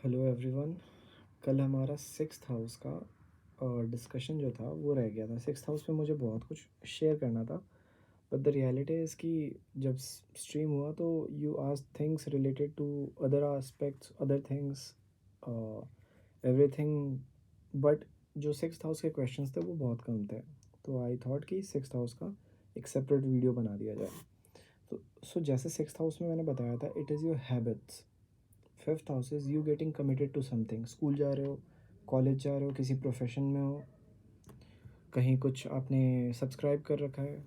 Hello everyone. कल हमारा sixth house का डिस्कशन जो था वो रह गया था। सिक्स्थ हाउस में मुझे बहुत कुछ शेयर करना था, बट द रियलिटी इज़ कि जब स्ट्रीम हुआ तो you ask things related to other aspects, other things, everything, but जो सिक्स्थ हाउस के क्वेश्चंस थे वो बहुत कम थे। तो आई थॉट कि सिक्स्थ हाउस का एक सेपरेट वीडियो बना दिया जाए। तो जैसे सिक्स्थ हाउस में मैंने बताया था, it is your habits. Fifth house is you getting committed to something. School जा रहे हो, कॉलेज जा रहे हो, किसी प्रोफेशन में हो, कहीं कुछ आपने सब्सक्राइब कर रखा है।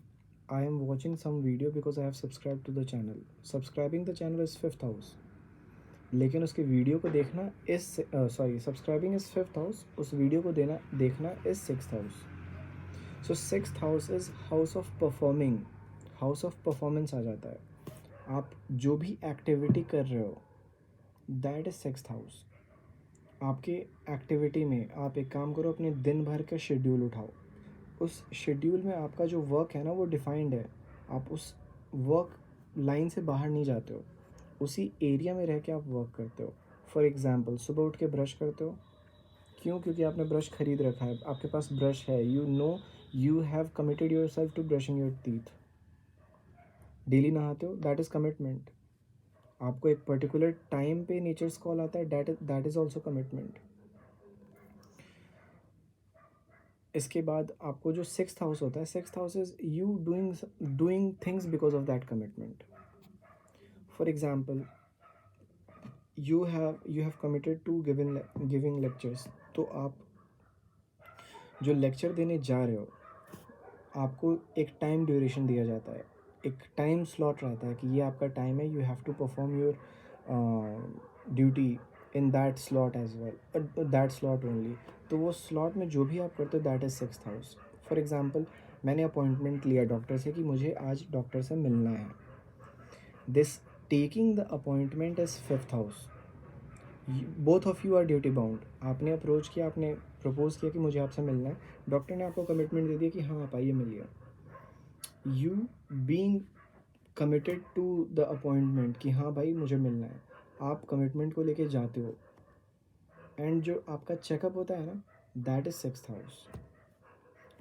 I am watching some video because I have subscribe to the channel. Subscribing the channel is fifth house, लेकिन उसके वीडियो को देखना is sorry, subscribing is fifth house, उस वीडियो को देखना is sixth house. So sixth house is house of performing, house of performance आ जाता है। आप जो भी एक्टिविटी कर रहे हो, दैट इज़ सिक्स्थ हाउस। आपके एक्टिविटी में आप एक काम करो, अपने दिन भर का शेड्यूल उठाओ। उस शेड्यूल में आपका जो वर्क है ना वो डिफाइंड है। आप उस वर्क लाइन से बाहर नहीं जाते हो, उसी एरिया में रह के आप वर्क करते हो। फॉर एग्ज़ाम्पल, सुबह उठ के ब्रश करते हो। क्यों? क्योंकि आपने ब्रश खरीद रखा है, आपके पास ब्रश है, you know, you have committed your self to brushing your teeth. Daily नहाते हो, दैट इज़ कमिटमेंट। आपको एक पर्टिकुलर टाइम पे नेचर्स कॉल आता है, दैट इज़ ऑल्सो कमिटमेंट। इसके बाद आपको जो सिक्स्थ हाउस होता है, sixth house is you doing things because of that commitment. For example, you have committed to giving lectures. तो आप जो लेक्चर देने जा रहे हो, आपको एक टाइम ड्यूरेशन दिया जाता है, एक टाइम स्लॉट रहता है कि ये आपका टाइम है, you have to perform your duty in that slot as well, that slot only. तो वो स्लॉट में जो भी आप करते हो, that is sixth house. For example, मैंने अपॉइंटमेंट लिया डॉक्टर से कि मुझे आज डॉक्टर से मिलना है। This taking the appointment is fifth house. Both of you are duty bound. आपने अप्रोच किया, आपने प्रपोज किया कि मुझे आपसे मिलना है, डॉक्टर ने आपको कमिटमेंट दे दिया कि हाँ आप आइए मिलिए। You being committed to the appointment कि हाँ भाई मुझे मिलना है, आप कमिटमेंट को लेके जाते हो। एंड जो आपका चेकअप होता है ना, दैट इज़ सिक्स्थ हाउस।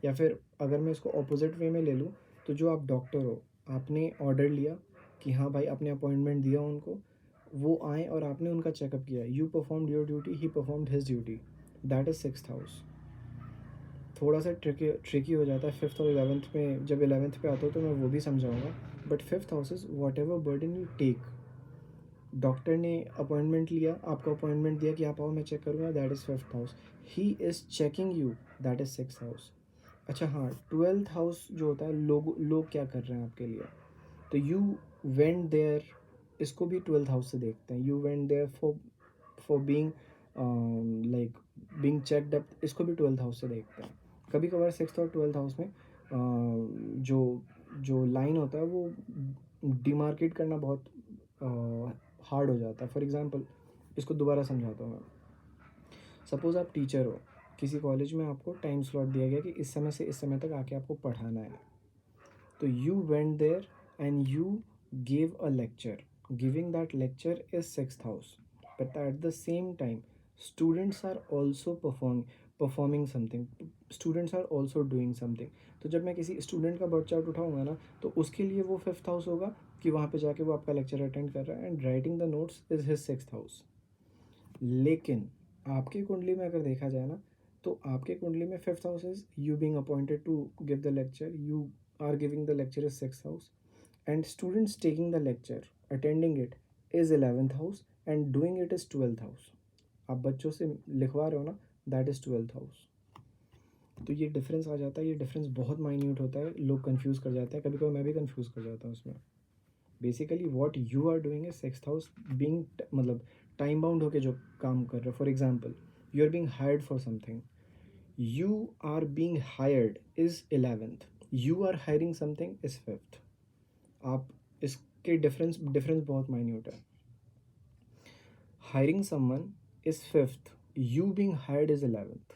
या फिर अगर मैं इसको ऑपोजिट वे में ले लूँ, तो जो आप डॉक्टर हो, आपने ऑर्डर लिया कि हाँ भाई, आपने अपॉइंटमेंट दिया उनको, वो आए और आपने उनका चेकअप किया, you performed your duty, he performed his duty, that is sixth house. थोड़ा सा ट्रिकी हो जाता है फिफ्थ और इलेवेंथ में। जब इलेवेंथ पे आता हो तो मैं वो भी समझाऊंगा, but fifth house is whatever burden you take. Doctor ने अपॉइंटमेंट लिया, आपको अपॉइंटमेंट दिया कि आप आओ मैं चेक करूँगा, that is fifth house. He is checking you, that is sixth house. अच्छा हाँ, ट्वेल्थ हाउस जो होता है, लोग क्या कर रहे हैं आपके लिए। तो यू वेंट देयर, इसको भी ट्वेल्थ हाउस से देखते हैं। You went there for being like being checked up, इसको भी ट्वेल्थ हाउस से देखते हैं। कभी कभार सिक्स्थ और ट्वेल्थ हाउस में जो जो लाइन होता है वो डिमार्केट करना बहुत हार्ड हो जाता है। फॉर एग्जांपल, इसको दोबारा समझाता हूँ मैं। सपोज़ आप टीचर हो, किसी कॉलेज में आपको टाइम स्लॉट दिया गया कि इस समय से इस समय तक आके आपको पढ़ाना है। तो you went there and you gave a lecture. Giving that lecture is sixth house. But at the same time, students are also performing something. Students are also doing something. तो जब मैं किसी स्टूडेंट का बर्थ चार्ट उठाऊंगा ना, तो उसके लिए वो फिफ्थ हाउस होगा कि वहाँ पे जाके वो आपका लेक्चर अटेंड कर रहा है, and writing the notes is his sixth house. लेकिन आपकी कुंडली में अगर देखा जाए ना, तो आपके कुंडली में fifth house is you being appointed to give the lecture, you are giving the lecture is sixth house, and students taking the lecture, attending it is 11th house, and doing it is 12th house. आप बच्चों से लिखवा रहे हो ना, that is twelfth house. तो ये difference आ जाता है, ये डिफरेंस बहुत माइन्यूट होता है, लोग कंफ्यूज कर जाते हैं, कभी कभी मैं भी कंफ्यूज कर जाता हूँ उसमें। Basically what you are doing is sixth house being, मतलब टाइम बाउंड होके जो काम कर रहे हो। For example, you are being hired for something, you are being hired is 11th, you are hiring something is fifth. आप इसके difference बहुत माइन्यूट है। Hiring someone is fifth, you being hired is 11th,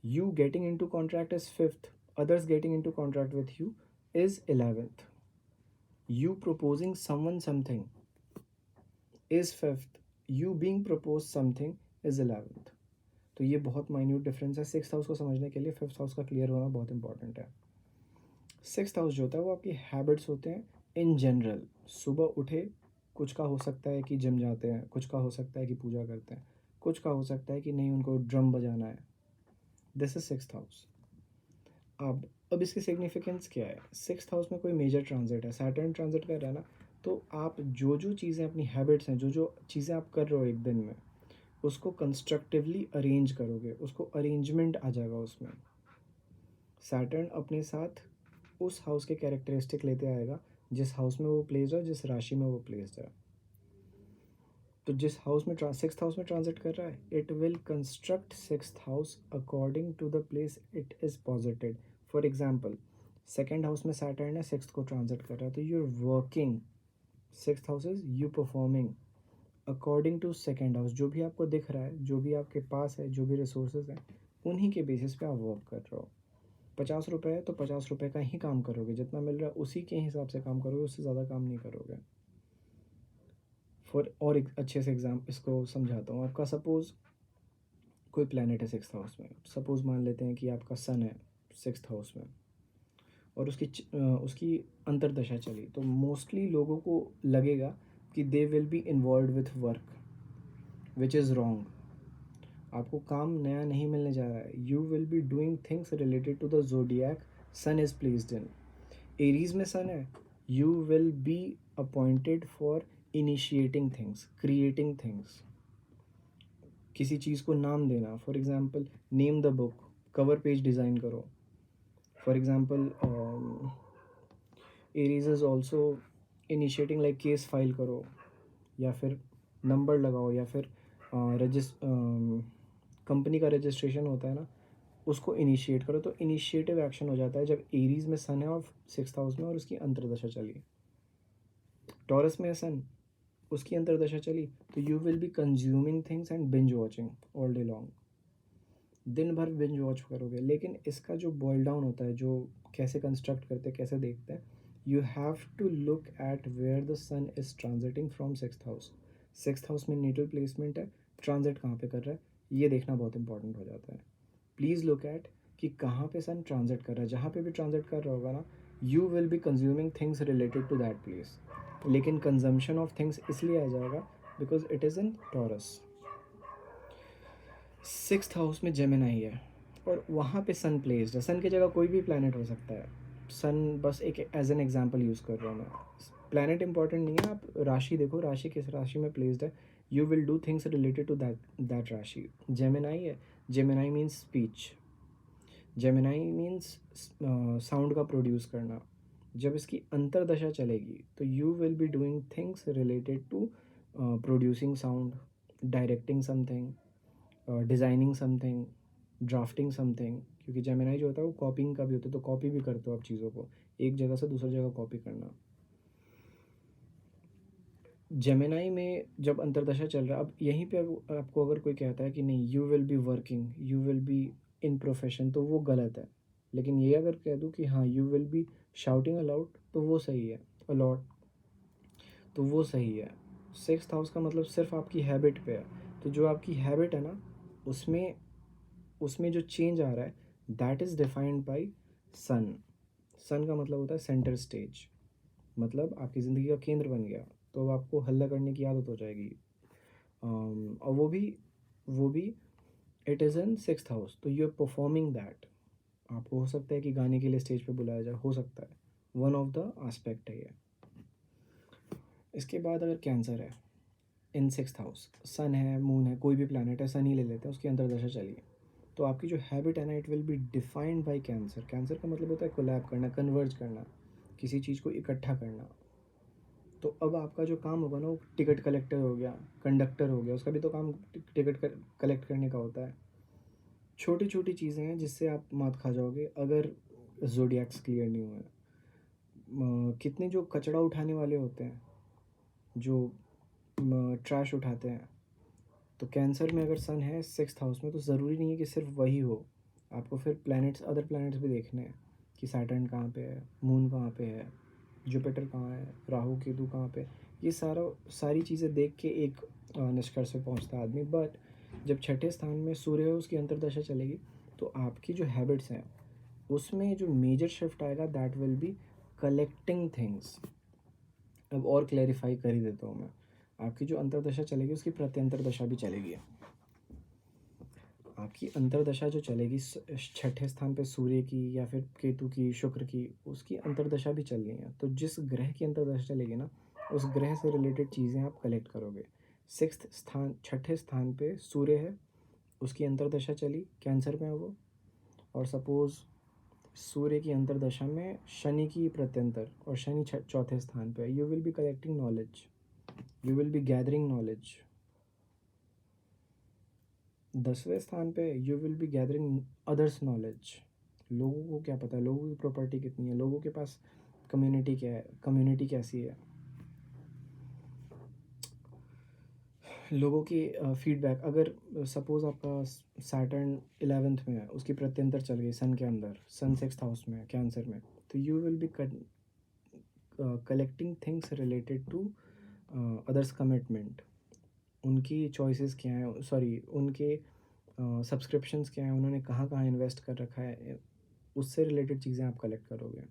you getting into contract is fifth, others getting into contract with you is 11th, you proposing someone something is fifth, you being propose something is 11th। तो ये बहुत minute difference है। 6th house को समझने के लिए 5th house का clear होना बहुत इंपॉर्टेंट है। 6th हाउस जो होता है वो आपकी हैबिट्स होते हैं इन जनरल। सुबह उठे, कुछ का हो सकता है कि जिम जाते हैं, कुछ का हो सकता है कि पूजा करते हैं, कुछ का हो सकता है कि नहीं उनको ड्रम बजाना है। This is 6th house. अब इसकी सिग्निफिकेंस क्या है? 6th हाउस में कोई मेजर ट्रांजिट है, सैटर्न ट्रांजिट कर रहा है ना, तो आप जो जो चीज़ें अपनी हैबिट्स हैं, जो जो चीज़ें आप कर रहे हो एक दिन में, उसको कंस्ट्रक्टिवली अरेंज करोगे, उसको अरेंजमेंट आ जाएगा उसमें। सैटर्न अपने साथ उस हाउस के कैरेक्टरिस्टिक लेते आएगा जिस हाउस में वो प्लेस्ड है, जिस राशि में वो प्लेस्ड है। तो जिस हाउस में 6th हाउस में ट्रांजिट कर रहा है, it will construct 6th house according to the place it is posited. For example, 2nd house में सैटर्न है, 6th को ट्रांजिट कर रहा है, तो you are working, 6th house is you performing according to 2nd house. जो भी आपको दिख रहा है, जो भी आपके पास है, जो भी रिसोर्सेज हैं, उन्हीं के बेसिस पे आप वर्क कर रहे हो। 50 रुपये है तो 50 रुपये का ही काम करोगे, जितना मिल रहा है उसी के हिसाब से काम करोगे, उससे ज़्यादा काम नहीं करोगे। और एक अच्छे से एग्जाम इसको समझाता हूँ। आपका सपोज़ कोई प्लैनेट है 6th हाउस में, सपोज़ मान लेते हैं कि आपका सन है 6th हाउस में, और उसकी अंतर्दशा चली, तो मोस्टली लोगों को लगेगा कि they will be involve with work, which is wrong. आपको काम नया नहीं मिलने जा रहा है। You will be doing things related to the zodiac sun is placed in. Aries में सन है, you will be appointed for initiating things, creating things, किसी चीज़ को नाम देना। For example, name the book, cover page design करो। For example, Aries is also initiating like case file करो, या फिर नंबर लगाओ, या फिर कंपनी का रजिस्ट्रेशन होता है ना, उसको इनिशिएट करो। तो इनिशिएटिव एक्शन हो जाता है जब एरीज में सन है और 6th हाउस में और उसकी अंतर्दशा चली। टॉरस में है सन, उसकी अंतर्दशा चली, तो you will be consuming things and binge watching all day long. दिन भर बिंज वॉच करोगे। लेकिन इसका जो बॉयल डाउन होता है, जो कैसे कंस्ट्रक्ट करते हैं, कैसे देखते हैं, you have to look at where the sun is transiting from 6th house. 6th house में नेटल प्लेसमेंट है, ट्रांजिट कहाँ पे कर रहा है, ये देखना बहुत इंपॉर्टेंट हो जाता है। प्लीज़ लुक एट कि कहाँ पे सन ट्रांजिट कर रहा है। जहाँ पे भी ट्रांजिट कर रहा होगा ना, you will be consuming things related to that place. लेकिन कंजम्पशन ऑफ थिंग्स इसलिए आ जाएगा because it is in Taurus. 6th house में जेमिनाई है और वहाँ पे सन प्लेस्ड है। सन की जगह कोई भी प्लैनेट हो सकता है। सन बस एक एज एन एग्जांपल यूज़ कर रहा हूँ मैं। प्लैनेट इंपॉर्टेंट नहीं है, आप राशि देखो, राशि किस राशि में प्लेस्ड है, you will do things related to that राशि। जेमिनाई है, Gemini means speech, Gemini means sound का प्रोड्यूस करना। जब इसकी अंतर्दशा चलेगी तो you will be doing things related to producing sound, directing something, designing something, drafting something. क्योंकि जेमिनाई जो होता है वो कॉपिंग का भी होता है, तो कॉपी भी करते हो आप चीज़ों को, एक जगह से दूसरी जगह कॉपी करना। जेमिनाई में जब अंतर्दशा चल रहा है, अब यहीं पे आपको अगर कोई कहता है कि नहीं you will be working, you will be in profession, तो वो गलत है। लेकिन ये अगर कह दूँ कि हाँ you will B shouting allowed, तो वो सही है, अलॉट, तो वो सही है। 6th हाउस का मतलब सिर्फ आपकी हैबिट पे है। तो जो आपकी हैबिट है ना, उसमें उसमें जो चेंज आ रहा है, that is defined by sun. Sun का मतलब होता है सेंटर स्टेज, मतलब आपकी ज़िंदगी का केंद्र बन गया, तो अब आपको हल्ला करने की आदत हो जाएगी। और वो भी it is in 6th house, तो यू आर परफॉर्मिंग दैट। आपको हो सकता है कि गाने के लिए स्टेज पे बुलाया जाए, हो सकता है, वन ऑफ द एस्पेक्ट है ये। इसके बाद अगर कैंसर है इन 6th हाउस, सन है, मून है, कोई भी प्लानट है, सन ही ले लेते हैं, उसकी अंतर्दशा चलिए, तो आपकी जो हैबिट है ना, it will be defined by cancer. Cancer का मतलब होता है कोलैब करना, कन्वर्ज करना, किसी चीज़ को इकट्ठा करना। तो अब आपका जो काम होगा ना, वो टिकट कलेक्टर हो गया, कंडक्टर हो गया, उसका भी तो काम टिकट कलेक्ट करने का होता है। छोटी छोटी चीज़ें हैं जिससे आप मात खा जाओगे अगर ज़ोडिएक्स क्लियर नहीं हुए। कितने जो कचरा उठाने वाले होते हैं, जो ट्रैश उठाते हैं, तो कैंसर में अगर सन है 6th हाउस में, तो ज़रूरी नहीं है कि सिर्फ वही हो। आपको फिर प्लैनेट्स, अदर प्लैनेट्स भी देखने हैं कि सैटर्न कहाँ पे है, मून कहाँ पे है, जुपिटर कहाँ है, राहु केतु कहाँ पे। ये सारी चीज़ें देख के एक निष्कर्ष पे पहुंचता है आदमी। बट जब छठे स्थान में सूर्य है, उसकी अंतर्दशा चलेगी, तो आपकी जो हैबिट्स हैं उसमें जो मेजर शिफ्ट आएगा that will be collecting things. अब और क्लैरिफाई कर ही देता हूँ मैं। आपकी जो अंतर्दशा चलेगी उसकी प्रत्यंतर दशा भी चलेगी। आपकी अंतर्दशा जो चलेगी छठे स्थान पे सूर्य की या फिर केतु की, शुक्र की, उसकी अंतर्दशा भी चल रही है। तो जिस ग्रह की अंतर्दशा चलेगी ना, उस ग्रह से रिलेटेड चीज़ें आप कलेक्ट करोगे। छठे स्थान पे सूर्य है, उसकी अंतर्दशा चली, कैंसर में है वो। और सपोज़ सूर्य की अंतर्दशा में शनि की प्रत्यंतर, और शनि चौथे स्थान पे, you will be collecting knowledge, you will be gathering knowledge. 10वें स्थान पे you will be gathering others knowledge. लोगों को क्या पता है, लोगों की प्रॉपर्टी कितनी है, लोगों के पास कम्युनिटी क्या है, कम्युनिटी कैसी है, लोगों की फीडबैक। अगर सपोज़ आपका सैटर्न 11th में है, उसकी प्रत्यंतर चल गई सन के अंदर, सन 6th हाउस में है, कैंसर में, तो you will be collecting things related to others commitment. उनकी चॉइसेस क्या हैं, सॉरी उनके सब्सक्रिप्शंस क्या हैं, उन्होंने कहाँ कहाँ इन्वेस्ट कर रखा है, उससे रिलेटेड चीज़ें आप कलेक्ट करोगे।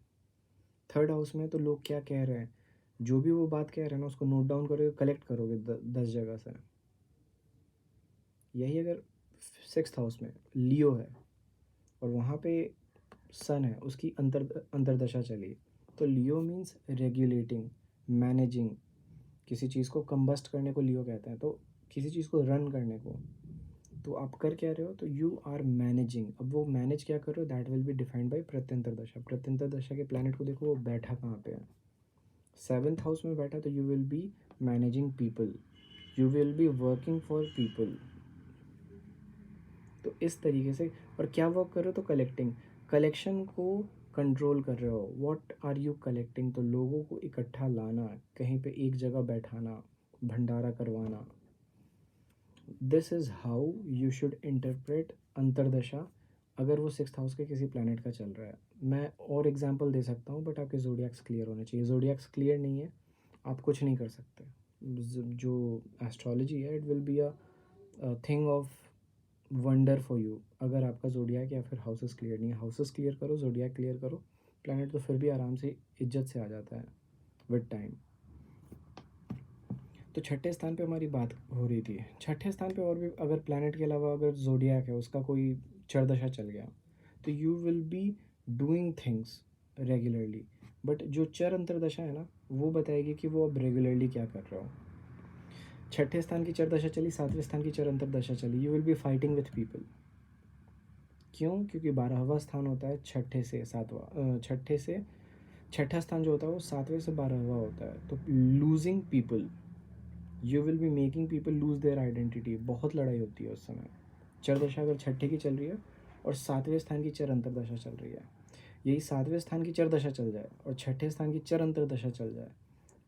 थर्ड हाउस में तो लोग क्या कह रहे हैं, जो भी वो बात कह रहे हैं ना, उसको नोट डाउन करोगे, कलेक्ट करोगे 10 जगह से। यही अगर 6th हाउस में लियो है और वहाँ पे सन है, उसकी अंतर्दशा चली, तो लियो मीन्स रेगुलेटिंग, मैनेजिंग। किसी चीज़ को कंबस्ट करने को लियो कहते हैं, तो किसी चीज़ को रन करने को। तो आप कर क्या रहे हो, तो यू आर मैनेजिंग। अब वो मैनेज क्या कर रहे हो, that will be defined by प्रत्यंतर दशा। प्रत्यंतर दशा के प्लैनेट को देखो, वो बैठा कहाँ पे है, 7th हाउस में बैठा, तो you will be managing people, you will be working for people. तो इस तरीके से। और क्या वर्क कर रहे हो, तो कलेक्टिंग, कलेक्शन को कंट्रोल कर रहे हो। व्हाट आर यू कलेक्टिंग, तो लोगों को इकट्ठा लाना, कहीं पे एक जगह बैठाना, भंडारा करवाना। This is how you should interpret अंतरदशा अगर वो 6th हाउस के किसी प्लैनेट का चल रहा है। मैं और एग्जांपल दे सकता हूँ, बट आपके जोडियाक्स क्लियर होने चाहिए। जोडियाक्स क्लियर नहीं है, आप कुछ नहीं कर सकते। जो एस्ट्रोलॉजी है, it will be a thing of wonder for you अगर आपका जोडियाक या फिर हाउसेस क्लियर नहीं है। हाउसेस क्लियर करो, जोडियाक क्लियर करो, प्लैनेट तो फिर भी आराम से इज्जत से आ जाता है विद टाइम। तो छठे स्थान पे हमारी बात हो रही थी। छठे स्थान पे और भी अगर प्लैनेट के अलावा अगर जोडियाक है, उसका कोई चरदशा चल गया, तो you will be doing things regularly. But जो चर अंतरदशा है ना, वो बताएगी कि वो अब रेगुलरली क्या कर रहे हो। छठे स्थान की चरदशा चली, 7वें स्थान की चर अंतरदशा चली, you will B fighting with people. क्यों? क्योंकि 12वां स्थान होता है छठे से सातवां, छठा स्थान जो होता है वो 7वें से 12वां होता है। तो losing people, you will be making people lose their identity. बहुत लड़ाई होती है उस समय। चरदशा अगर छठे की चल रही है और 7वें स्थान की चर अंतरदशा चल रही है, यही 7वें स्थान की चर दशा चल जाए और छठे स्थान की चर अंतरदशा चल जाए,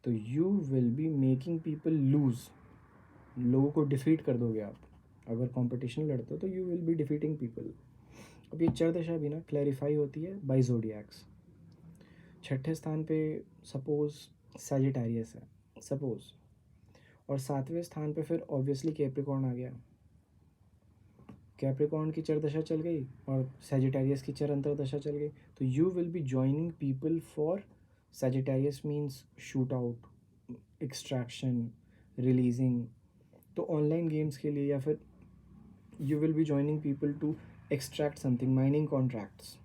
तो you will be making people lose. लोगों को डिफीट कर दोगे आप। अगर कंपटीशन लड़ते हो तो you will B defeating people. अब ये चर दशा भी ना क्लैरिफाई होती है बाय जोडियाक्स। छठे स्थान पे सपोज सैजिटेरियस है, सपोज, और 7वें स्थान पे फिर ऑब्वियसली कैप्रिकॉर्न आ गया। कैप्रिकॉर्न की चर दशा चल गई और सैजिटेरियस की चर अंतरदशा चल गई, तो you will be joining people for Sagittarius means shoot out, extraction, releasing. तो ऑनलाइन गेम्स के लिए, या फिर you will be joining people to extract something, mining contracts,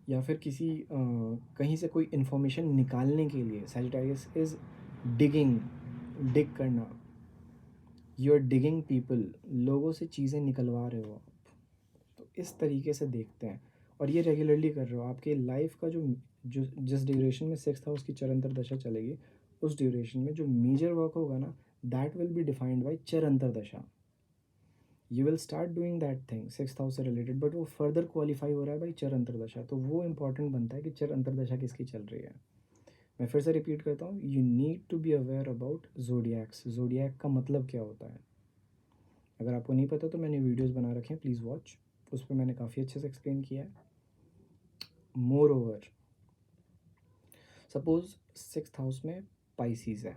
या फिर किसी कहीं से कोई इन्फॉर्मेशन निकालने के लिए। सैजिटेरियस इज डिगिंग, डिग करना, यू आर डिगिंग पीपल, लोगों से चीज़ें निकलवा रहे हो आप। तो इस तरीके से देखते हैं, और ये रेगुलरली कर रहे हो। आपके लाइफ का जो जो जिस ड्यूरेशन में 6th हाउस की चरंतर दशा चलेगी, उस ड्यूरेशन में जो मेजर वर्क होगा ना, that will be defined by चरंतर दशा। You will start doing that thing 6th house से रिलेटेड, बट वो फर्दर क्वालिफाई हो रहा है भाई चर अंतरदशा। तो वो इंपॉर्टेंट बनता है कि चर अंतरदशा किसकी चल रही है। मैं फिर से रिपीट करता हूँ, you need to be aware about zodiacs. Zodiac का मतलब क्या होता है, अगर आपको नहीं पता तो मैंने वीडियोस बना रखे हैं, प्लीज़ वॉच। उस पर मैंने काफ़ी अच्छे से एक्सप्लेन किया है। More over, suppose 6th house में स्पाइसीज है।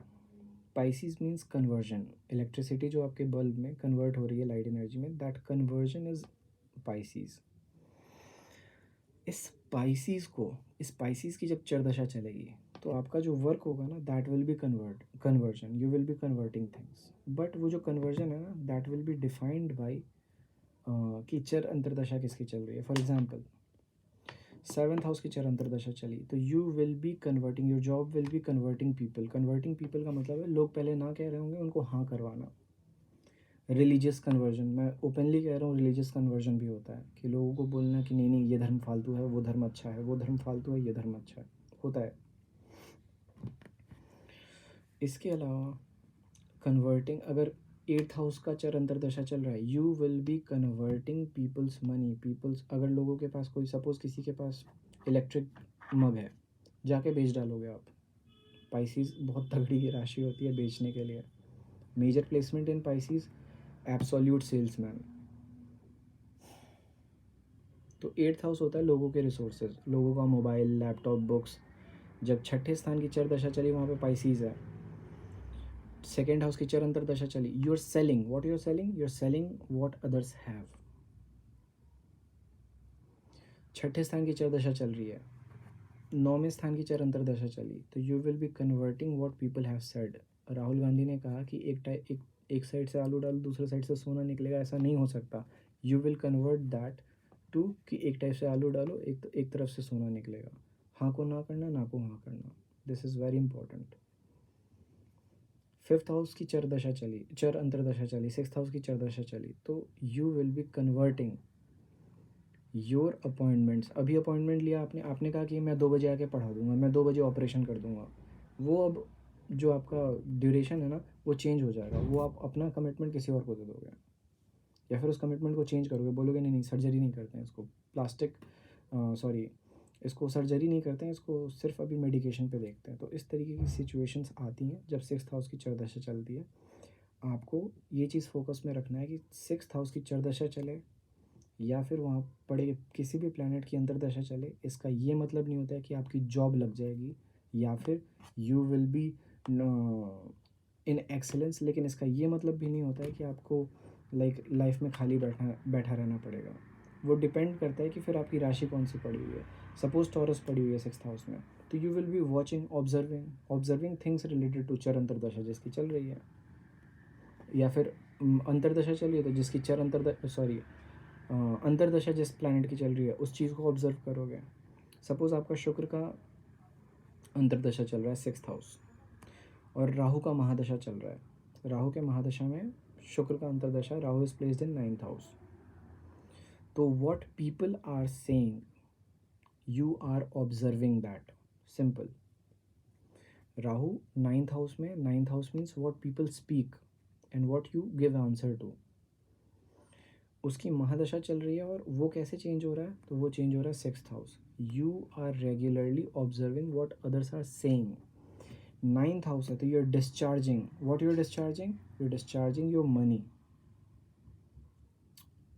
स्पाइसीज मीन्स कन्वर्जन, इलेक्ट्रिसिटी जो आपके बल्ब में कन्वर्ट हो रही है लाइट एनर्जी में, दैट कन्वर्जन इज स्पाइसीज। इस स्पाइसीज की जब चरदशा चलेगी तो आपका जो वर्क होगा ना, that will B conversion, you will be converting things. But वो जो कन्वर्जन है ना, that will be defined by कि चर अंतरदशा किसकी चल रही है। फॉर एग्जाम्पल 7th हाउस की चर अंतरदशा चली तो you will be converting, your job will be converting people. Converting people का मतलब है लोग पहले ना कह रहे होंगे, उनको हाँ करवाना। रिलीजियस कन्वर्जन, मैं ओपनली कह रहा हूँ, रिलीजियस कन्वर्जन भी होता है कि लोगों को बोलना कि नहीं नहीं ये धर्म फालतू है, वो धर्म अच्छा है, वो धर्म फालतू है, ये धर्म अच्छा है, होता है। इसके अलावा कन्वर्टिंग, अगर 8th हाउस का चर अंतरदशा चल रहा है, you will be converting people's money. People's, अगर लोगों के पास कोई, सपोज किसी के पास इलेक्ट्रिक मग है, जाके बेच डालोगे आप। पाइसिस बहुत तगड़ी की राशि होती है बेचने के लिए। Major placement in Pisces, absolute salesman. तो 8th हाउस होता है लोगों के रिसोर्सेज, लोगों का मोबाइल, लैपटॉप, बुक्स। जब छठे स्थान की चर दशा चली वहाँ पे पाइसिस है। 2nd हाउस की चर अंतरदशा चली, you are selling, what you are selling, you are selling what others have. छठे स्थान की चर दशा चल रही है, 9वें स्थान की चर अंतरदशा चली तो you will be converting what people have said. Rahul Gandhi ने कहा कि एक साइड से आलू डालो, दूसरे साइड से सोना निकलेगा, ऐसा नहीं हो सकता। You will convert that to कि एक टाइप से आलू डालो, एक तरफ से सोना निकलेगा। हाँ को ना करना, ना को हाँ करना, this is very important. 5th house की चर दशा चली, चर अंतरदशा चली, 6th हाउस की चर दशा चली तो you will be converting your appointments. अभी अपॉइंटमेंट लिया आपने, आपने कहा कि मैं 2 बजे आके पढ़ा दूंगा, मैं 2 बजे ऑपरेशन कर दूंगा। वो अब जो आपका ड्यूरेशन है ना, वो चेंज हो जाएगा। वो आप अपना कमिटमेंट किसी और को दे दोगे, या फिर उस कमिटमेंट को चेंज करोगे, बोलोगे नहीं नहीं सर्जरी नहीं करते हैं इसको, प्लास्टिक सॉरी इसको सर्जरी नहीं करते हैं, इसको सिर्फ अभी मेडिकेशन पे देखते हैं। तो इस तरीके की सिचुएशंस आती हैं जब 6th हाउस की चरदशा चलती है। आपको ये चीज़ फोकस में रखना है कि 6th हाउस की चरदशा चले या फिर वहाँ पड़े किसी भी प्लैनेट की अंतरदशा चले, इसका ये मतलब नहीं होता है कि आपकी जॉब लग जाएगी या फिर you will be in excellence. लेकिन इसका ये मतलब भी नहीं होता है कि आपको लाइफ में खाली बैठा रहना पड़ेगा। वो डिपेंड करता है कि फिर आपकी राशि कौन सी पड़ी हुई है। सपोज टॉरस पड़ी हुई है 6th हाउस में, तो you will be watching, observing things related to चर अंतरदशा जिसकी चल रही है, या फिर अंतरदशा चल रही है तो जिसकी चर अंतरदशा जिस प्लैनेट की चल रही है उस चीज़ को ऑब्जर्व करोगे। सपोज आपका शुक्र का अंतरदशा चल रहा है 6th हाउस और राहु का महादशा चल रहा है। राहु के महादशा में शुक्र का अंतरदशा, Rahu is placed in 9th house. तो what people are saying, you are observing that, simple. Rahu 9th house में, 9th house means what people speak and what you give answer to. उसकी महादशा चल रही है और वो कैसे चेंज हो रहा है, तो वो चेंज हो रहा है 6th house. You are regularly observing what others are saying. 9th house है तो you are discharging, what you are discharging, you are discharging your money.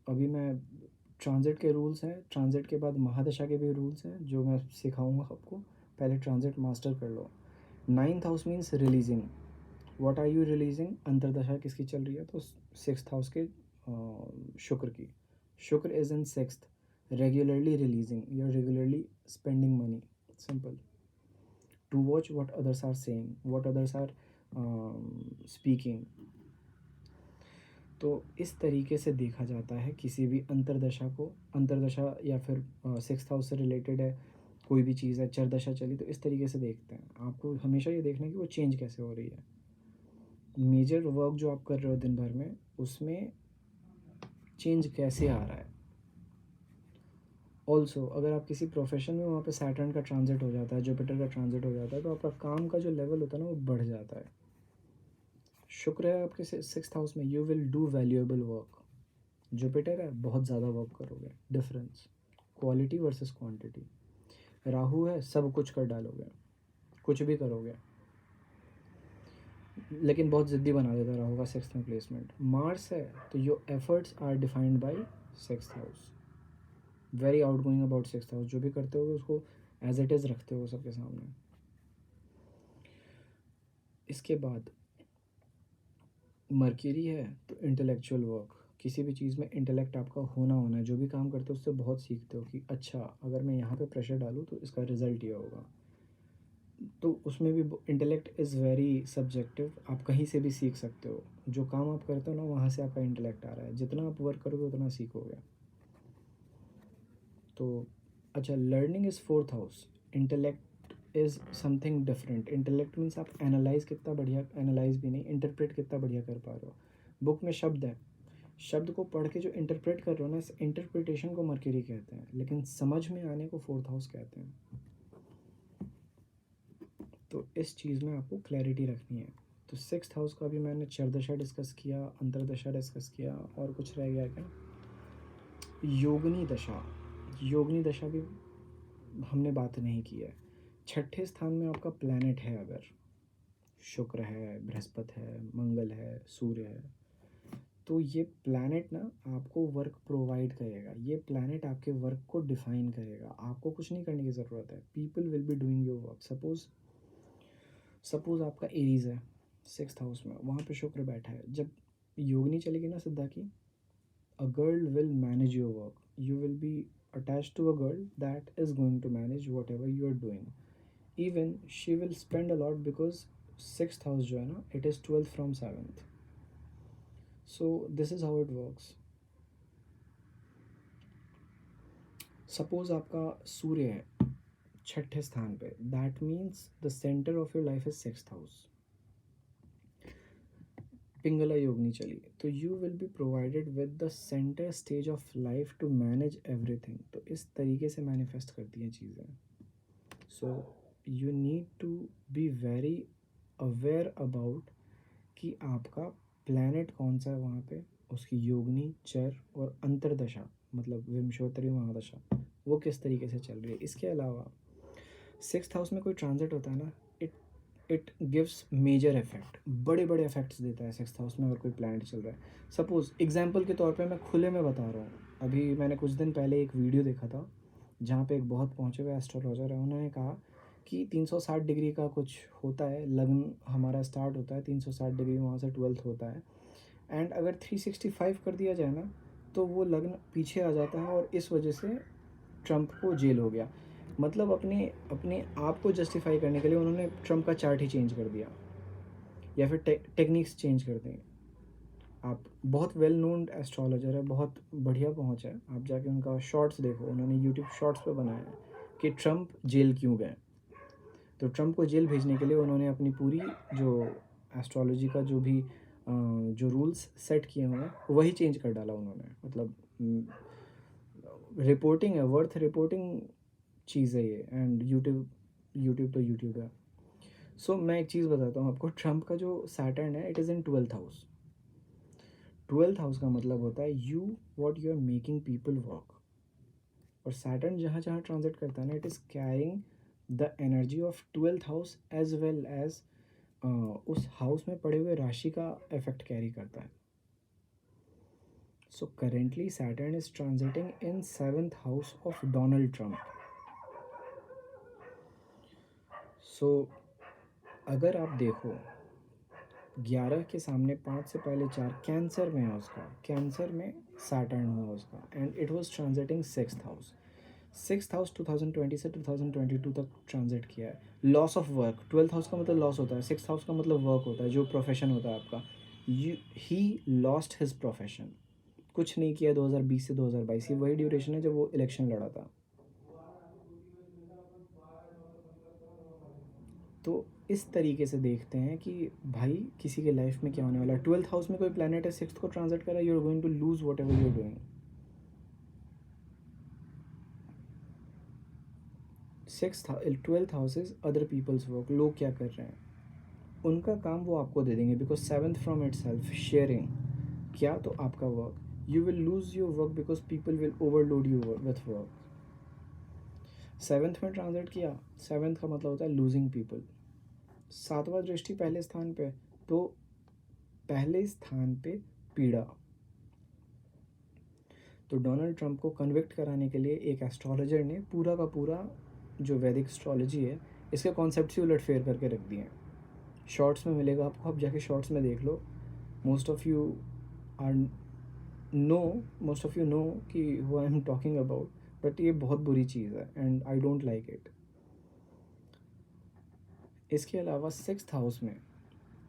अभी मैं ट्रांजिट के रूल्स हैं, ट्रांजिट के बाद महादशा के भी रूल्स हैं जो मैं सिखाऊंगा आपको। पहले ट्रांजिट मास्टर कर लो। 9th house means releasing, what are you releasing. अंतरदशा किसकी चल रही है, तो 6th हाउस के शुक्र की। शुक्र is in 6th, regularly releasing, you are regularly spending money, simple. To watch what others are saying, what others are speaking. तो इस तरीके से देखा जाता है किसी भी अंतरदशा को। अंतरदशा या फिर 6th हाउस से रिलेटेड है कोई भी चीज़ है, चरदशा चली, तो इस तरीके से देखते हैं। आपको हमेशा ये देखना है कि वो चेंज कैसे हो रही है। मेजर वर्क जो आप कर रहे हो दिन भर में, उसमें चेंज कैसे आ रहा है। ऑल्सो अगर आप किसी प्रोफेशन में, वहाँ पे सैटर्न का ट्रांजिट हो जाता है, जुपिटर का ट्रांजिट हो जाता है, तो आपका काम का जो लेवल होता है ना वो बढ़ जाता है। शुक्र है आपके 6th हाउस में, you will do valuable work. Jupiter है, बहुत ज़्यादा वर्क करोगे, difference quality versus quantity. Rahu है, सब कुछ कर डालोगे, कुछ भी करोगे, लेकिन बहुत ज़िद्दी बना देता है राहु का 6th में प्लेसमेंट। मार्स है तो your efforts are defined by 6th house, very outgoing about 6th house. जो भी करते हो उसको एज इट इज़ रखते हो सबके सामने। इसके बाद मर्क्यूरी है तो इंटेलेक्चुअल वर्क, किसी भी चीज़ में इंटेलेक्ट आपका होना है, जो भी काम करते हो उससे बहुत सीखते हो कि अच्छा अगर मैं यहाँ पे प्रेशर डालूँ तो इसका रिजल्ट ये होगा। तो उसमें भी इंटेलेक्ट इज़ वेरी सब्जेक्टिव, आप कहीं से भी सीख सकते हो, जो काम आप करते हो ना वहाँ से आपका इंटेलेक्ट आ रहा है, जितना आप वर्क करोगे उतना सीखोगे। तो अच्छा, learning is fourth house, intellect is something different. Intellect means आप एनालाइज कितना बढ़िया, एनालाइज भी नहीं, इंटरप्रेट कितना बढ़िया कर पा रहे हो। बुक में शब्द है, शब्द को पढ़ के जो इंटरप्रेट कर रहे हो ना, इस इंटरप्रिटेशन को मर्क्यूरी कहते हैं, लेकिन समझ में आने को फोर्थ हाउस कहते हैं। तो इस चीज़ में आपको क्लैरिटी रखनी है। तो सिक्स्थ हाउस का भी मैंने चरदशा डिस्कस किया, अंतरदशा डिस्कस किया, और कुछ रह गया क्या? योगनी दशा, योगनी दशा भी हमने बात नहीं की है। छठे स्थान में आपका प्लैनेट है, अगर शुक्र है, बृहस्पति है, मंगल है, सूर्य है, तो ये प्लैनेट ना आपको वर्क प्रोवाइड करेगा, ये प्लैनेट आपके वर्क को डिफाइन करेगा, आपको कुछ नहीं करने की ज़रूरत है। People will be doing your work. Suppose आपका एरीज है सिक्स्थ हाउस में, वहाँ पे शुक्र बैठा है, जब योगनी चलेगी ना सिद्धा की, a girl will manage your work, you will B attached to a girl that is going to manage whatever you are doing. Even she will spend a lot because sixth house जो है ना, it is 12th from 7th. So this is how it works. Suppose आपका सूर्य है छठे स्थान पे, that means the center of your life is sixth house. Pingala योगनी चली तो you will be provided with the centre stage of life to manage everything. तो इस तरीके से मैनिफेस्ट करती हैं चीज़ें। So you need to be very aware about कि आपका प्लैनेट कौन सा है वहाँ पे, उसकी योगनी, चर और अंतरदशा मतलब विंशोत्तरी महादशा वो किस तरीके से चल रही है। इसके अलावा सिक्स्थ हाउस में कोई ट्रांजिट होता है ना, इट गिव्स मेजर इफेक्ट, बड़े बड़े इफेक्ट्स देता है सिक्स्थ हाउस में अगर कोई प्लैनेट चल रहा है। सपोज एग्जांपल के तौर पे मैं खुले में बता रहा हूँ, अभी मैंने कुछ दिन पहले एक वीडियो देखा था जहाँ पे एक बहुत पहुँचे हुए एस्ट्रोलॉजर है, उन्होंने कहा कि 360 डिग्री का कुछ होता है, लग्न हमारा स्टार्ट होता है 360 डिग्री, वहाँ से 12th होता है, एंड अगर 365 कर दिया जाए ना तो वो लग्न पीछे आ जाता है, और इस वजह से ट्रम्प को जेल हो गया। मतलब अपने अपने आप को जस्टिफाई करने के लिए उन्होंने ट्रम्प का चार्ट ही चेंज कर दिया, या फिर टेक्निक्स चेंज कर दें। आप बहुत वेल नोन एस्ट्रोलॉजर है, बहुत बढ़िया पहुंच है, आप जाके उनका शॉर्ट्स देखो, उन्होंने यूट्यूब शॉर्ट्स पे बनाया है कि ट्रम्प जेल क्यों गए। तो ट्रम्प को जेल भेजने के लिए उन्होंने अपनी पूरी जो एस्ट्रोलॉजी का जो भी जो रूल्स सेट किए हुए हैं वही चेंज कर डाला उन्होंने। मतलब रिपोर्टिंग है, वर्थ रिपोर्टिंग चीज़ है ये, एंड यूट्यूब तो यूट्यूब है। सो मैं एक चीज़ बताता हूँ आपको, ट्रम्प का जो सैटर्न है it is in 12th house. 12th house का मतलब होता है you what you are making people work, और सैटर्न जहाँ जहाँ ट्रांजिट करता है ना, it is carrying the energy of 12th house as well as उस हाउस में पड़े हुए राशि का इफेक्ट कैरी करता है। So currently Saturn is transiting in 7th house of Donald Trump. सो अगर आप देखो 11 के सामने 5 से पहले 4 कैंसर में है उसका, कैंसर में सैटर्न हुआ उसका, and it was transiting sixth house. Sixth house 2020 से 2022 तक ट्रांजिट किया है। Loss of work, 12th house का मतलब लॉस होता है, सिक्स्थ हाउस का मतलब वर्क होता है, जो प्रोफेशन होता है आपका। ही लॉस्ट हिज प्रोफेशन, कुछ नहीं किया 2020 से 2022, ये वही ड्यूरेशन है जब वो इलेक्शन लड़ा था। तो इस तरीके से देखते हैं कि भाई किसी के लाइफ में क्या होने वाला है। 12th हाउस में कोई प्लैनेट है सिक्स्थ को ट्रांजिट कर रहा है, you are going to lose whatever you are doing. Sixth 12th house is other people's work, लोग क्या कर रहे हैं उनका काम वो आपको दे देंगे, because 7th from it self sharing, क्या तो आपका work, you will lose your work because people will overload you with work. 7th में ट्रांजिट किया, 7th का मतलब होता है लूजिंग पीपल। 7वां दृष्टि पहले स्थान पे, तो पहले स्थान पे पीड़ा। तो डोनाल्ड ट्रंप को कन्विक्ट कराने के लिए एक एस्ट्रोलॉजर ने पूरा का पूरा जो वैदिक एस्ट्रोलॉजी है इसके कॉन्सेप्ट ही उलटफेर करके रख दिए हैं। शॉर्ट्स में मिलेगा आपको, आप जाके शॉर्ट्स में देख लो. Most of you are know most of you know कि who I am talking about. But ये बहुत बुरी चीज़ है and I don't like it. इसके अलावा 6th हाउस में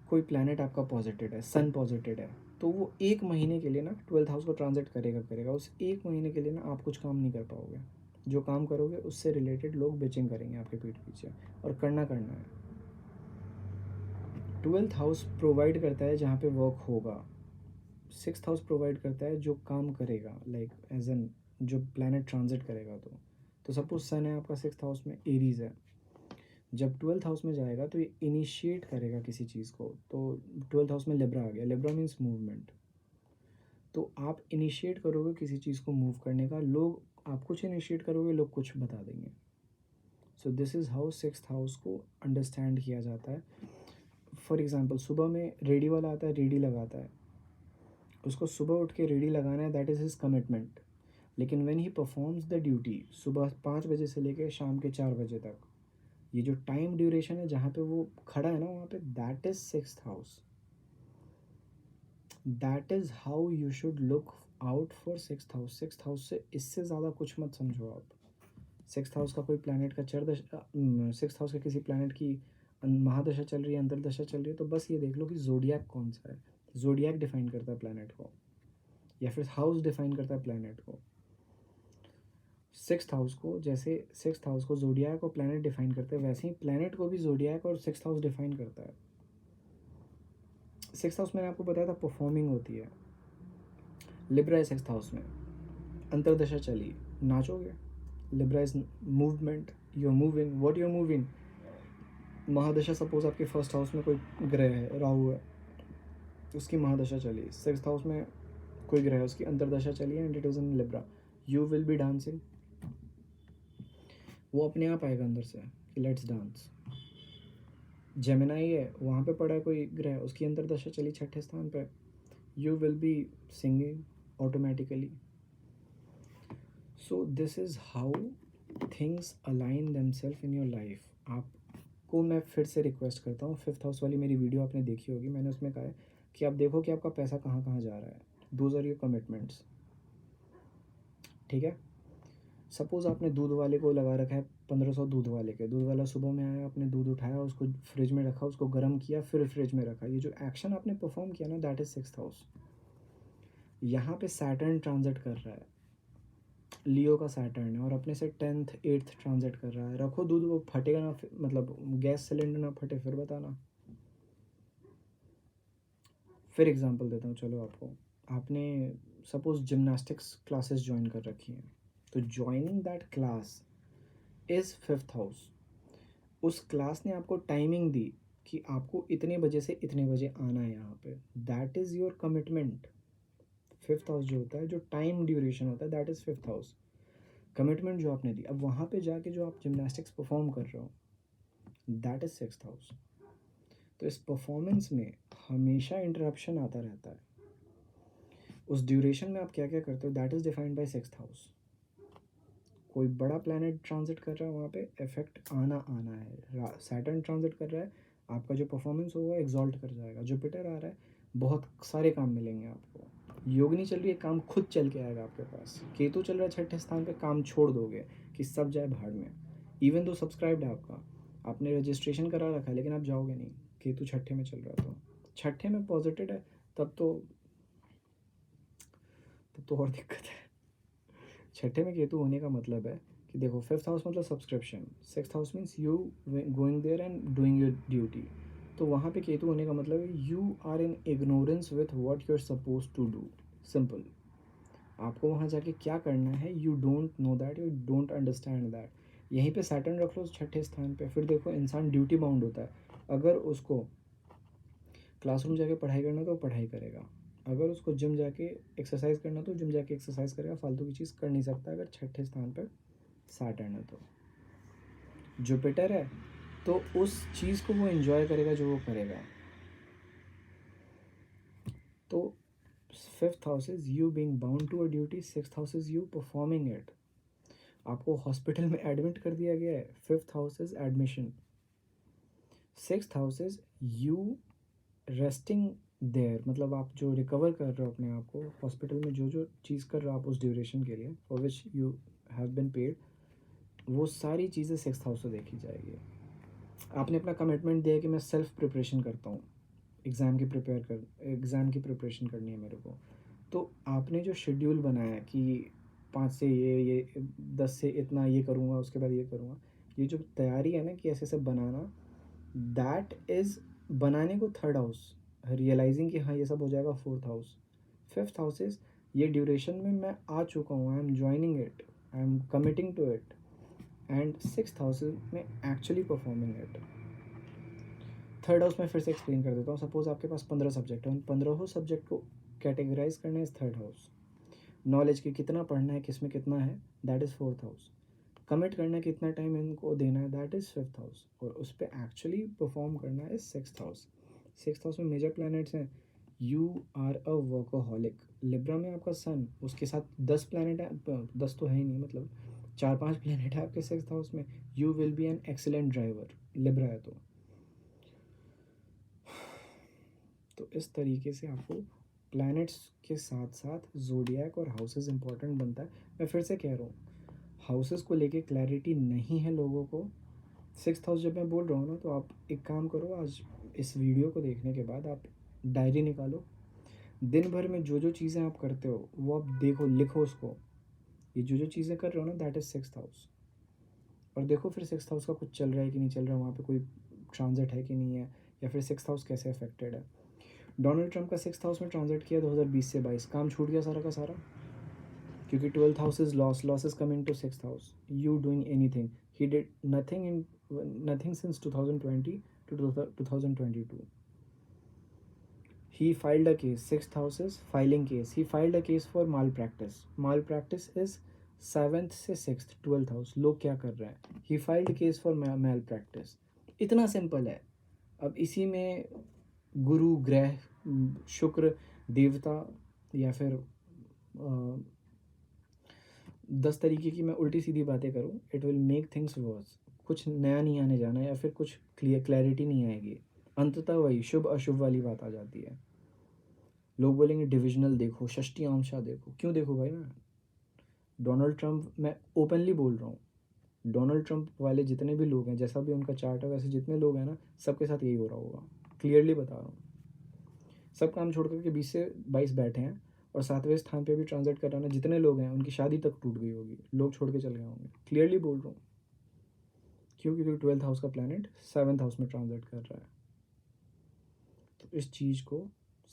कोई प्लैनेट आपका पॉजिटिव है, सन पॉजिटिव है, तो वो एक महीने के लिए ना 12th हाउस को ट्रांजिट करेगा. उस एक महीने के लिए ना आप कुछ काम नहीं कर पाओगे. जो काम करोगे उससे रिलेटेड लोग बिचिंग करेंगे आपके पीठ पीछे, और करना है. 12th हाउस प्रोवाइड करता है जहाँ पे वर्क होगा. 6th हाउस प्रोवाइड करता है जो काम करेगा, लाइक एज एन जो प्लैनेट ट्रांजिट करेगा. तो सपोज सन है आपका 6th हाउस में, एरीज है. जब 12th हाउस में जाएगा तो ये इनिशिएट करेगा किसी चीज़ को. तो 12th हाउस में लिब्रा आ गया. Libra means movement. तो आप इनिशिएट करोगे किसी चीज़ को मूव करने का. लोग आप कुछ इनिशिएट करोगे, लोग कुछ बता देंगे. सो this is how 6th house को अंडरस्टैंड किया जाता है. फॉर एग्जाम्पल, सुबह में रेडी वाला आता है, रेडी लगाता है. उसको सुबह उठ के रेडी लगाना है, दैट इज़ हिज कमिटमेंट. लेकिन when he performs the duty सुबह 5 बजे से लेकर शाम के 4 बजे तक, ये जो टाइम ड्यूरेशन है जहाँ पे वो खड़ा है ना, वहाँ पे that is 6th house. That is how you should look out for 6th house. 6th house से इससे ज़्यादा कुछ मत समझो आप. 6th हाउस का कोई प्लानट का 6th हाउस के किसी प्लानट की महादशा चल रही है, अंतरदशा चल रही है, तो बस ये देख लो कि जोडियाक कौन सा है. जोडियाक डिफाइन करता है प्लानट को, या फिर हाउस डिफाइन करता है प्लानट को. 6th हाउस को जोडियाक और प्लानट डिफाइन करते हैं, वैसे ही प्लानट को भी जोडियाक और 6th हाउस डिफाइन करता है. 6th हाउस मैंने आपको बताया था परफॉर्मिंग होती है. लिब्रा है 6th हाउस में, अंतरदशा चली, नाचोगे. Libra is movement, you are moving. What you are moving? महादशा सपोज आपके 1st हाउस में कोई ग्रह है, राहु है, उसकी महादशा चली. 6th हाउस में कोई ग्रह है, उसकी अंतरदशा चली and it is in Libra. You will B dancing. वो अपने आप आएगा अंदर से कि लेट्स डांस. जेमिनाई है, वहाँ पे पड़ा है कोई ग्रह, उसकी अंतरदशा चली 6ठे स्थान पे, you will be singing automatically. So this is how things align themselves in your life. आपको मैं फिर से रिक्वेस्ट करता हूँ, 5th हाउस वाली मेरी वीडियो आपने देखी होगी, मैंने उसमें कहा है कि आप देखो कि आपका पैसा कहाँ कहाँ जा रहा है. Those are your commitments. ठीक है. सपोज़ आपने दूध वाले को लगा रखा है 1500 दूध वाले के. दूध वाला सुबह में आया, आपने दूध उठाया, उसको फ्रिज में रखा, उसको गर्म किया, फिर फ्रिज में रखा. ये जो एक्शन आपने परफॉर्म किया ना, दैट इज़ 6th हाउस. यहाँ पे सैटर्न ट्रांजिट कर रहा है, लियो का सैटर्न है, और अपने से 10th 8th ट्रांजिट कर रहा है. रखो दूध, वो फटेगा ना, मतलब गैस सिलेंडर ना फटे, फिर बताना. फिर एग्जांपल देता हूँ चलो आपको. आपने सपोज जिमनास्टिक्स क्लासेस ज्वाइन कर रखी हैं, तो joining that class is 5th house. उस क्लास ने आपको टाइमिंग दी कि आपको इतने बजे से इतने बजे आना है यहाँ पे. That is your commitment. 5th house जो होता है, जो टाइम ड्यूरेशन होता है, that is 5th house. Commitment जो आपने दी, अब वहाँ पे जाके जो आप जिमनास्टिक्स परफॉर्म कर रहे हो, दैट इज़ 6th हाउस. तो इस परफॉर्मेंस में हमेशा इंटरप्शन आता रहता है. उस ड्यूरेशन में आप क्या क्या करते हो, that is defined by 6th house. कोई बड़ा प्लैनेट ट्रांजिट कर रहा है, वहाँ पे इफेक्ट आना है. सैटर्न ट्रांजिट कर रहा है, आपका जो परफॉर्मेंस होगा एक्सॉल्ट कर जाएगा. जुपिटर आ रहा है, बहुत सारे काम मिलेंगे आपको. योगिनी चल रही है, काम खुद चल के आएगा आपके पास. केतु चल रहा है 6ठे स्थान पे, काम छोड़ दोगे कि सब जाए भाड़ में. इवन दो सब्सक्राइब्ड है आपका, आपने रजिस्ट्रेशन करा रखा है, लेकिन आप जाओगे नहीं. केतु 6ठे में चल रहा है, तो 6ठे में पॉजिटिव है, तब तो और दिक्कत है. 6ठे में केतु होने का मतलब है कि देखो, 5th हाउस मतलब subscription, 6th house means you going there and doing your duty. तो वहाँ पे केतु होने का मतलब है you are in ignorance with what you are suppose to do. Simple. आपको वहाँ जाके क्या करना है, you don't know that, you don't understand that. यहीं पे सैटर्न रख लो 6ठे स्थान पे. फिर देखो, इंसान ड्यूटी बाउंड होता है. अगर उसको क्लासरूम जाके पढ़ाई करना तो पढ़ाई करेगा, अगर उसको जिम जाके एक्सरसाइज करना तो जिम जाके एक्सरसाइज करेगा. फालतू की चीज़ कर नहीं सकता अगर 6ठे स्थान पर सैटर्न है. तो जुपिटर है, तो उस चीज़ को वो एंजॉय करेगा जो वो करेगा. तो 5th house is you being bound to a duty, 6th house is you performing it. आपको हॉस्पिटल में एडमिट कर दिया गया है, 5th house is admission. Sixth house is you resting there, मतलब आप जो रिकवर कर रहे हो अपने आप को हॉस्पिटल में, जो जो चीज़ कर रहे हो आप उस ड्यूरेशन के लिए for which you have been paid, वो सारी चीज़ें सिक्स्थ हाउस से देखी जाएगी। आपने अपना कमिटमेंट दिया कि मैं सेल्फ प्रिपरेशन करता हूँ, एग्ज़ाम की प्रिपरेशन करनी है मेरे को, तो आपने जो शेड्यूल बनाया कि 5 से ये 10 से इतना ये करूँगा, उसके बाद ये करूँगा, ये जो तैयारी है ना कि ऐसे सब बनाना, दैट इज़ बनाने को थर्ड हाउस, रियलाइजिंग कि हाँ ये सब हो जाएगा fourth house. Fifth house is ये ड्यूरेशन में मैं आ चुका हूँ, I am joining it, I am committing to it, and sixth house में actually performing it. Third house में फिर से एक्सप्लेन कर देता हूँ। सपोज आपके पास 15 सब्जेक्ट है, उन 15 सब्जेक्ट को कैटेगराइज करना इज थर्ड हाउस। नॉलेज की कितना पढ़ना है, किस में कितना है, that is fourth house. Commit करना है, कितना टाइम इनको देना है, दैट इज़ फिफ्थ हाउस। और उस पर एक्चुअली परफॉर्म करना है सिक्स्थ हाउस। सिक्स्थ हाउस में मेजर प्लैनेट्स हैं। You are a workaholic, Libra में आपका सन, उसके साथ 10 प्लैनेट है, 10 तो है ही नहीं, मतलब 4-5 प्लैनेट है आपके सिक्स्थ हाउस में। You will B an excellent driver, Libra है तो इस तरीके से आपको प्लैनेट्स के साथ साथ जोडियक और हाउसेस इंपॉर्टेंट बनता है। मैं फिर से कह रहा हूँ, हाउसेस को लेके क्लैरिटी नहीं है लोगों को। सिक्स्थ हाउस जब मैं बोल रहा हूँ ना, तो आप एक काम करो, आज इस वीडियो को देखने के बाद आप डायरी निकालो, दिन भर में जो जो चीज़ें आप करते हो वो आप देखो, लिखो उसको। ये जो जो चीज़ें कर रहे हो ना, दैट इज़ सिक्स्थ हाउस। और देखो फिर सिक्स्थ हाउस का कुछ चल रहा है कि नहीं चल रहा है, वहाँ पे कोई ट्रांजिट है कि नहीं है, या फिर सिक्स्थ हाउस कैसे अफेक्टेड है। डोनाल्ड ट्रंप का सिक्स्थ हाउस में ट्रांजिट किया 2020 से 22, काम छूट गया सारा का सारा, क्योंकि twelfth house is loss, loss is coming to sixth house. You doing anything, he did nothing in nothing since 2020 to 2022. He filed a case. Sixth house is filing case. He filed a case for malpractice. Malpractice is seventh से sixth, twelfth house. लोग क्या कर रहे हैं, he filed case for malpractice. इतना simple है। अब इसी में गुरु ग्रह, शुक्र देवता, या फिर 10 तरीके की मैं उल्टी सीधी बातें करूँ, it will make things verse. कुछ नया नहीं आने जाना, या फिर कुछ क्लैरिटी नहीं आएगी। अंततः वही शुभ अशुभ वाली बात आ जाती है। लोग बोलेंगे डिविजनल देखो, षष्टी अंशा देखो, क्यों देखो भाई? मैं डोनाल्ड ट्रंप, मैं ओपनली बोल रहा हूँ, डोनाल्ड ट्रंप वाले जितने भी लोग हैं, जैसा भी उनका चार्ट है, वैसे जितने लोग हैं ना, सबके साथ यही हो रहा होगा। क्लियरली बता रहा हूँ। सब काम छोड़ करके 20 से 22 बैठे हैं, और 7वें स्थान पे भी ट्रांजिट कर रहा है, जितने लोग हैं उनकी शादी तक टूट गई होगी, लोग छोड़ के चल गए होंगे। क्लियरली बोल रहा हूँ। क्यों? क्योंकि ट्वेल्थ हाउस का प्लैनेट सेवन्थ हाउस में ट्रांजिट कर रहा है। तो इस चीज़ को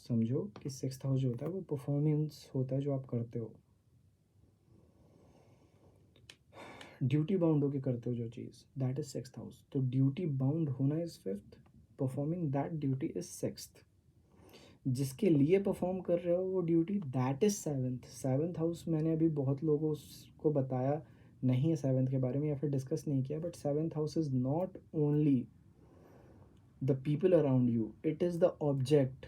समझो कि सिक्स्थ हाउस जो होता है वो परफॉर्मेंस होता है, जो आप करते हो, ड्यूटी बाउंड होके करते हो जो चीज़, दैट इज सिक्स्थ हाउस। तो ड्यूटी बाउंड होना is fifth, performing that duty is sixth. जिसके लिए परफॉर्म कर रहे हो वो duty, that is seventh. Seventh house मैंने अभी बहुत लोगों को बताया नहीं है सेवन्थ के बारे में, या फिर डिस्कस नहीं किया, but seventh house is not only the people around you, it is the object.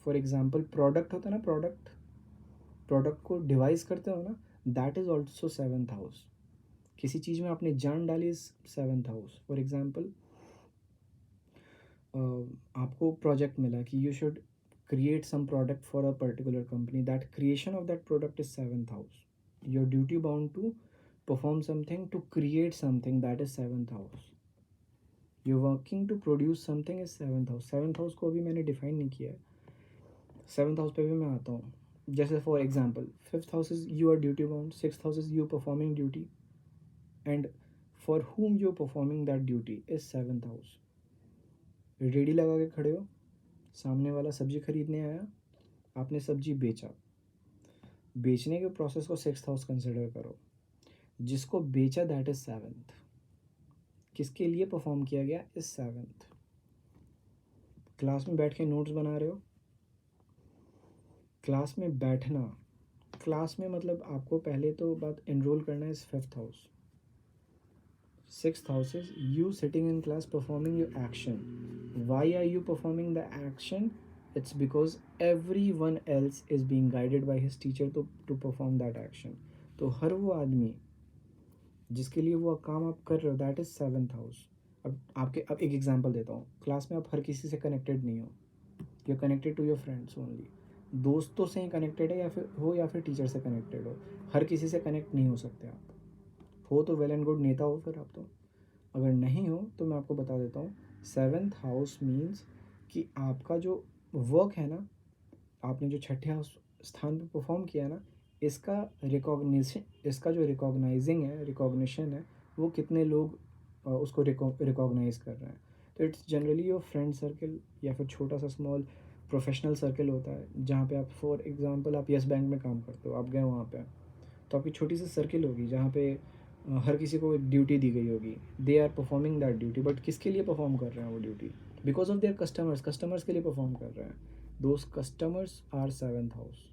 For example product होता है ना, प्रोडक्ट को डिवाइस करते हो ना, that is also seventh house. किसी चीज़ में आपने जान डाली, सेवन्थ हाउस। फॉर एग्जाम्पल आपको प्रोजेक्ट मिला कि you should create some product for a particular company, that creation of that product is seventh house. You're duty bound to perform something, to create something, that is seventh house. You're working to produce something is seventh house. seventh house को अभी मैंने define नहीं किया है, seventh house पे भी मैं आता हूँ। जैसे for example fifth house is you are duty bound, sixth house is you performing duty, and for whom you performing that duty is seventh house. Ready लगा के खड़े हो, सामने वाला सब्जी खरीदने आया, आपने सब्जी बेचा, बेचने के प्रोसेस को सिक्स्थ हाउस कंसिडर करो। जिसको बेचा दैट इज सेवन्थ, किसके लिए परफॉर्म किया गया इज सेवन्थ। क्लास में बैठ के नोट्स बना रहे हो, क्लास में बैठना, क्लास में मतलब आपको पहले तो बात एनरोल करना is fifth house. Sixth house is you sitting in class performing your action. Why are you performing the action? It's because everyone else is being guided by his teacher to perform that action. तो हर वो आदमी जिसके लिए वो काम आप कर रहे हो, दैट इज सेवन्थ हाउस। अब एक एग्जांपल देता हूँ, क्लास में आप हर किसी से कनेक्टेड नहीं हो, you are connected to your friends only. दोस्तों से ही कनेक्टेड है या फिर टीचर से कनेक्टेड हो, हर किसी से कनेक्ट नहीं हो सकते आप। हो तो वेल एंड गुड, नेता हो फिर आप तो। अगर नहीं हो तो मैं आपको बता देता हूँ, सेवन्थ हाउस मीन्स कि आपका जो वर्क है ना, आपने जो छठे हाउस स्थान पे परफॉर्म किया है ना, इसका जो रिकॉग्निशन है, वो कितने लोग उसको रिकॉग्नाइज कर रहे हैं। तो it's generally your friend circle या फिर छोटा सा स्मॉल प्रोफेशनल सर्कल होता है, जहाँ पे आप फॉर एग्जांपल आप येस बैंक में काम करते हो, आप गए वहाँ पे, तो आपकी छोटी सी सर्किल होगी जहाँ पे हर किसी को एक ड्यूटी दी गई होगी, they are performing that duty, but किसके लिए परफॉर्म कर रहे हैं वो duty? Because of their customers के लिए परफॉर्म कर रहे हैं। Those customers are seventh house.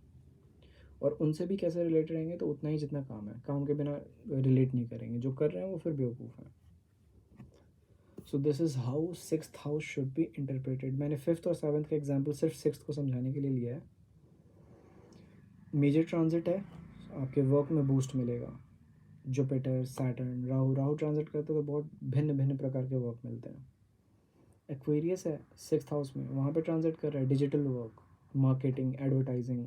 और उनसे भी कैसे रिलेट रहेंगे? तो उतना ही जितना काम है, काम के बिना रिलेट नहीं करेंगे, जो कर रहे हैं वो फिर बेवकूफ़ हैं। सो this is how sixth house should be interpreted. मैंने फिफ्थ और सेवन्थ का एग्जाम्पल सिर्फ सिक्स्थ को समझाने के लिए लिया है। मेजर ट्रांजिट है, आपके वर्क में बूस्ट मिलेगा। जुपिटर, सैटर्न, राहु ट्रांजिट करते तो बहुत भिन्न भिन्न प्रकार के वर्क मिलते हैं। एक्वेरियस है सिक्स्थ हाउस में, वहाँ पे ट्रांजिट कर रहा है डिजिटल वर्क, मार्केटिंग, एडवर्टाइजिंग।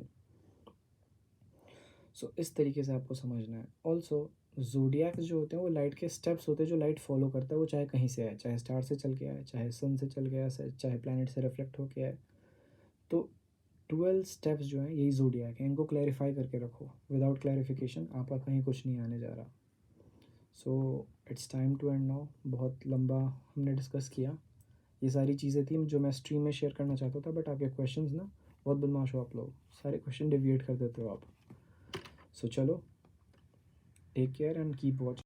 सो इस तरीके से आपको समझना है। ऑल्सो जोडियाक्स जो होते हैं वो लाइट के स्टेप्स होते हैं जो लाइट फॉलो करता है, वो चाहे कहीं से आए, चाहे स्टार से चल के आए, चाहे सन से चल के आए, चाहे प्लानट से रिफ्लेक्ट होके आए। तो 12 स्टेप्स जो हैं यही जोडियाक हैं, इनको क्लैरिफाई करके रखो। विदाउट क्लैरिफिकेशन आपका कहीं कुछ नहीं आने जा रहा। So it's time to end now. बहुत लंबा हमने डिस्कस किया, ये सारी चीज़ें थी जो मैं स्ट्रीम में शेयर करना चाहता था, बट आपके क्वेश्चंस ना बहुत बदमाश हो आप लोग, सारे क्वेश्चन डिविएट कर देते हो आप। सो चलो, take care and keep watching.